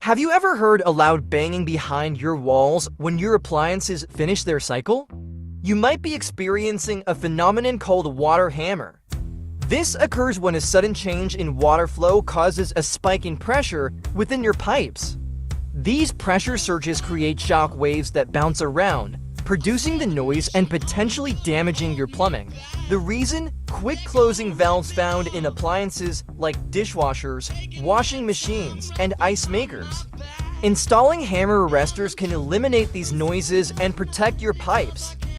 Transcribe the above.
Have you ever heard a loud banging behind your walls when your appliances finish their cycle? You might be experiencing a phenomenon called water hammer. This occurs when a sudden change in water flow causes a spike in pressure within your pipes. These pressure surges create shock waves that bounce around, producing the noise and potentially damaging your plumbing. The reason? Quick closing valves found in appliances like dishwashers, washing machines, and ice makers. Installing hammer arresters can eliminate these noises and protect your pipes.